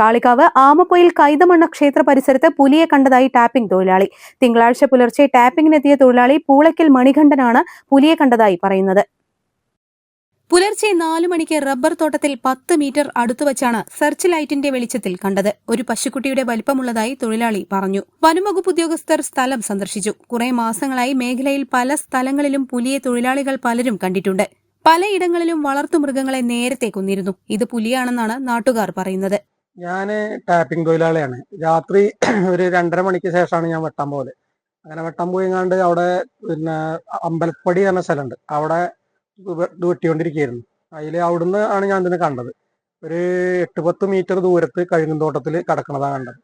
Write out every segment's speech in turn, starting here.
കാളികാവ് ആമപ്പൊയിൽ കൈതമണ്ണ ക്ഷേത്ര പരിസരത്ത് പുലിയെ കണ്ടതായി ടാപ്പിംഗ് തൊഴിലാളി. തിങ്കളാഴ്ച പുലർച്ചെ ടാപ്പിംഗിനെത്തിയ തൊഴിലാളി പൂളയ്ക്കൽ മണികണ്ഠനാണ് പുലിയെ കണ്ടതായി പറയുന്നത്. പുലർച്ചെ 4 മണിക്ക് റബ്ബർ തോട്ടത്തിൽ 10 മീറ്റർ അടുത്തുവച്ചാണ് സെർച്ച് ലൈറ്റിന്റെ വെളിച്ചത്തിൽ കണ്ടത്. ഒരു പശുക്കുട്ടിയുടെ വലിപ്പമുള്ളതായി തൊഴിലാളി പറഞ്ഞു. വനംവകുപ്പ് ഉദ്യോഗസ്ഥർ സ്ഥലം സന്ദർശിച്ചു. കുറെ മാസങ്ങളായി മേഖലയിൽ പല സ്ഥലങ്ങളിലും പുലിയെ തൊഴിലാളികൾ പലരും കണ്ടിട്ടുണ്ട്. പലയിടങ്ങളിലും വളർത്തുമൃഗങ്ങളെ നേരത്തെ കൊന്നിരുന്നു. ഇത് പുലിയാണെന്നാണ് നാട്ടുകാർ പറയുന്നത്. ഞാൻ ടാപ്പിംഗ് തൊഴിലാളിയാണ്. രാത്രി ഒരു 2:30 മണിക്ക് ശേഷമാണ് ഞാൻ വെട്ടാൻ പോലെ. അങ്ങനെ വെട്ടാൻ പോയിങ്ങാണ്ട് അവിടെ അമ്പലപ്പടി എന്ന സ്ഥലമുണ്ട്. അവിടെ ഇത് വെട്ടിക്കൊണ്ടിരിക്കുകയായിരുന്നു. അവിടുന്ന് ആണ് ഞാൻ ഇതിനെ കണ്ടത്. ഒരു 8-10 മീറ്റർ ദൂരത്ത് കഴുകുന്തോട്ടത്തിൽ കിടക്കണതാണ് കണ്ടത്.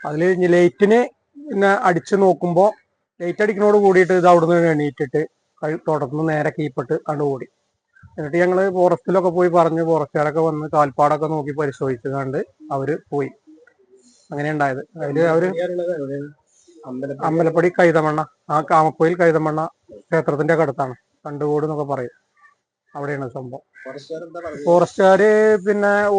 അതിൽ ലൈറ്റിന് അടിച്ചു നോക്കുമ്പോൾ ലൈറ്റ് അടിക്കുന്നതോട് കൂടിയിട്ട് ഇത് അവിടുന്ന് എണീറ്റിട്ട് തോട്ടത്തിൽ നിന്ന് നേരെ കീപ്പിട്ട് കണ്ടുകൂടി. എന്നിട്ട് ഞങ്ങൾ ഫോറസ്റ്റിലൊക്കെ പോയി പറഞ്ഞ് ഫോറസ്റ്റുകാരൊക്കെ വന്ന് കാൽപ്പാടൊക്കെ നോക്കി പരിശോധിച്ചുകൊണ്ട് അവര് പോയി. അങ്ങനെ ഉണ്ടായത്. അതില് അവര് അമ്പലപ്പടി കൈതമണ്ണ, ആമപ്പൊയിൽ കൈതമണ്ണ ക്ഷേത്രത്തിന്റെ ഒക്കെ അടുത്താണ്. കണ്ടുകൂട് എന്നൊക്കെ പറയും. അവിടെയാണ് സംഭവം. ഫോറസ്റ്റുകാര്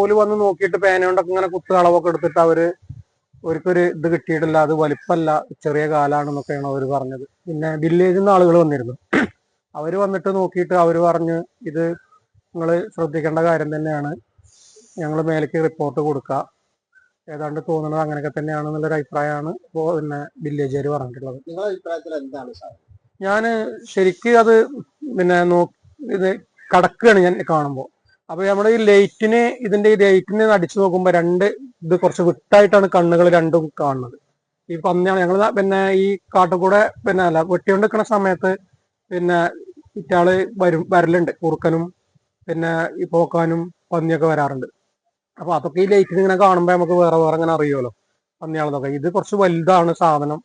ഓല് വന്ന് നോക്കിയിട്ട് പേനകൊണ്ടൊക്കെ ഇങ്ങനെ കുത്തുകളവൊക്കെ എടുത്തിട്ട് അവർക്കൊരു ഇത് കിട്ടിയിട്ടില്ല, അത് വലിപ്പല്ല, ചെറിയ കാലാണെന്നൊക്കെയാണ് അവര് പറഞ്ഞത്. വില്ലേജിൽ നിന്ന് ആളുകൾ വന്നിരുന്നു. അവര് വന്നിട്ട് നോക്കിയിട്ട് അവര് പറഞ്ഞ് ഇത് നിങ്ങൾ ശ്രദ്ധിക്കേണ്ട കാര്യം തന്നെയാണ്, ഞങ്ങൾ മേലേക്ക് റിപ്പോർട്ട് കൊടുക്കുക, ഏതാണ്ട് തോന്നുന്നത് അങ്ങനെയൊക്കെ തന്നെയാണെന്നുള്ളൊരു അഭിപ്രായമാണ് വില്ലേജുകാർ പറഞ്ഞിട്ടുള്ളത്. നിങ്ങളുടെ അഭിപ്രായത്തിൽ എന്താണ് സാർ? ഞാൻ ശരിക്ക് അത് ഇത് കടക്കുകയാണ് ഞാൻ കാണുമ്പോൾ. അപ്പൊ നമ്മുടെ ഈ ലൈറ്റിന് അടിച്ചു നോക്കുമ്പോൾ ഇത് കുറച്ച് വിട്ടായിട്ടാണ് കണ്ണുകൾ രണ്ടും കാണുന്നത്. ഈ പന്നിയാണ് ഞങ്ങൾ ഈ കാട്ടുകൂടെ വെട്ടിക്കൊണ്ടിരിക്കുന്ന സമയത്ത് ഇറ്റാള് വരലുണ്ട്. കുറുക്കനും ഈ പോക്കാനും പന്നിയൊക്കെ വരാറുണ്ട്. അപ്പൊ അതൊക്കെ ഈ ലൈറ്റിന് ഇങ്ങനെ കാണുമ്പോ നമുക്ക് വേറെ ഇങ്ങനെ അറിയുമല്ലോ പന്നിയാളെന്നൊക്കെ. ഇത് കുറച്ച് വലുതാണ് സാധനം,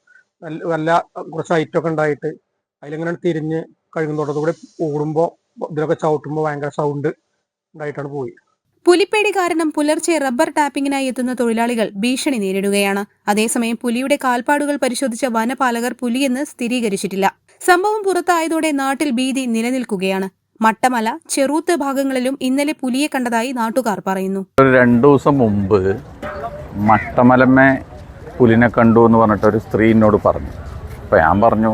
കുറച്ച് ഹൈറ്റൊക്കെ ഉണ്ടായിട്ട് അതിലിങ്ങനെ തിരിഞ്ഞ് കഴുകുന്തോട്ടത്തൂടെ ഓടുമ്പോ ഇതിലൊക്കെ ചവിട്ടുമ്പോ ഭയങ്കര സൗണ്ട് ഉണ്ടായിട്ടാണ് പോയി. പുലിപ്പേടി കാരണം പുലർച്ചെ റബ്ബർ ടാപ്പിംഗിനായി എത്തുന്ന തൊഴിലാളികൾ ഭീഷണി നേരിടുകയാണ്. അതേസമയം പുലിയുടെ കാൽപ്പാടുകൾ പരിശോധിച്ച വനപാലകർ പുലിയെന്ന് സ്ഥിരീകരിച്ചിട്ടില്ല. സംഭവം പുറത്തായതോടെ നാട്ടിൽ ഭീതി നിലനിൽക്കുകയാണ്. മട്ടമല, ചെറൂത്ത് ഭാഗങ്ങളിലും ഇന്നലെ പുലിയെ കണ്ടതായി നാട്ടുകാർ പറയുന്നു. 2 ദിവസം മുമ്പ് മട്ടമലമ്മേ പുലിനെ കണ്ടു എന്ന് പറഞ്ഞിട്ട് ഒരു സ്ത്രീ എന്നോട് പറഞ്ഞു. അപ്പം ഞാൻ പറഞ്ഞു,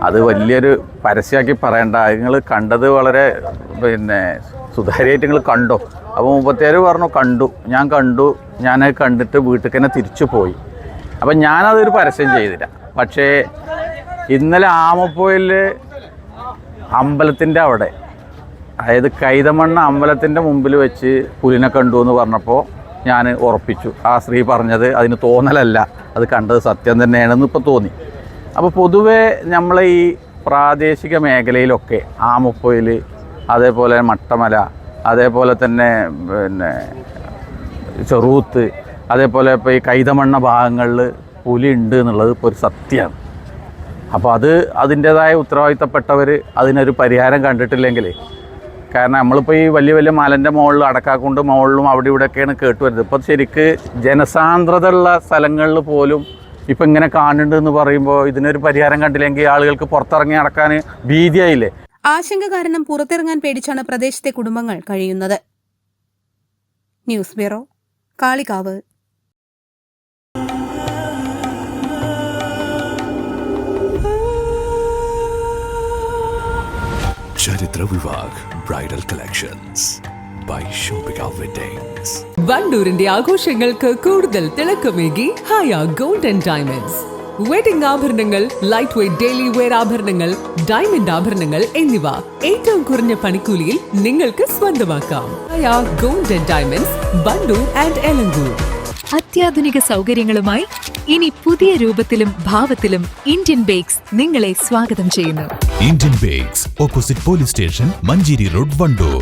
അത് വലിയൊരു പരസ്യമാക്കി പറയണ്ട, നിങ്ങൾ കണ്ടത് വളരെ സുതാര്യമായിട്ട് നിങ്ങൾ കണ്ടോ? അപ്പോൾ 37 പറഞ്ഞു കണ്ടു. ഞാനത് കണ്ടിട്ട് വീട്ടിൽ തന്നെ തിരിച്ചു പോയി. അപ്പം ഞാനതൊരു പരസ്യം ചെയ്തില്ല. പക്ഷേ ഇന്നലെ ആമപ്പൊയിൽ അമ്പലത്തിൻ്റെ അവിടെ, അതായത് കൈതമണ്ണ അമ്പലത്തിൻ്റെ മുമ്പിൽ വെച്ച് പുലിനെ കണ്ടു എന്ന് പറഞ്ഞപ്പോൾ ഞാൻ ഉറപ്പിച്ചു, ആ സ്ത്രീ പറഞ്ഞത് അതിന് തോന്നലല്ല, അത് കണ്ടത് സത്യം തന്നെയാണെന്ന് ഇപ്പോൾ തോന്നി. അപ്പോൾ പൊതുവേ നമ്മളെ ഈ പ്രാദേശിക മേഖലയിലൊക്കെ ആമപ്പൊയിൽ, അതേപോലെ മട്ടമല, അതേപോലെ തന്നെ ചെറൂത്ത്, അതേപോലെ ഇപ്പോൾ ഈ കൈതമണ്ണ ഭാഗങ്ങളിൽ പുലി ഉണ്ട് എന്നുള്ളത് ഇപ്പോൾ ഒരു സത്യമാണ്. അപ്പോൾ അതിൻ്റേതായ ഉത്തരവാദിത്തപ്പെട്ടവർ അതിനൊരു പരിഹാരം കണ്ടിട്ടില്ലെങ്കിൽ, കാരണം നമ്മളിപ്പോൾ ഈ വലിയ വലിയ മലൻ്റെ മുകളിൽ അടക്കാക്കൊണ്ട് മുകളിലും അവിടെ ഇവിടെയൊക്കെയാണ് കേട്ട് വരുന്നത്. ഇപ്പോൾ ശരിക്ക് ജനസാന്ദ്രത ഉള്ള സ്ഥലങ്ങളിൽ പോലും ഇപ്പം ഇങ്ങനെ കാണുന്നുണ്ട് എന്ന് പറയുമ്പോൾ ഇതിനൊരു പരിഹാരം കണ്ടില്ലെങ്കിൽ ആളുകൾക്ക് പുറത്തിറങ്ങി നടക്കാൻ ഭീതിയായില്ലേ? ആശങ്ക കാരണം പുറത്തിറങ്ങാൻ പേടിച്ചാണ് പ്രദേശത്തെ കുടുംബങ്ങൾ കഴിയുന്നത്. News bureau, Kalikavu. Charithra Vivah bridal collections by Shoppika weddings. വണ്ടൂരിന്റെ ആഘോഷങ്ങൾക്ക് കൂടുതൽ തിളക്കമേകി Haya gold and diamonds. Wedding ആഭരണങ്ങൾ, ലൈറ്റ് വെയ്റ്റ് ഡെയിലി വെയർ ആഭരണങ്ങൾ, ഡയമണ്ട് ആഭരണങ്ങൾ എന്നിവ ഏറ്റവും കുറഞ്ഞ പണിക്കൂലിയിൽ നിങ്ങൾക്ക് സ്വന്തമാക്കാം. Haya gold and diamonds, Wandoor and Elankur. അത്യാധുനിക സൗകര്യങ്ങളുമായി ഇനി പുതിയ രൂപത്തിലും ഭാവത്തിലും ഇന്ത്യൻ ബേക്സ് നിങ്ങളെ സ്വാഗതം ചെയ്യുന്നു. Indian bakes, opposite police station, Manjeri road, Wandoor.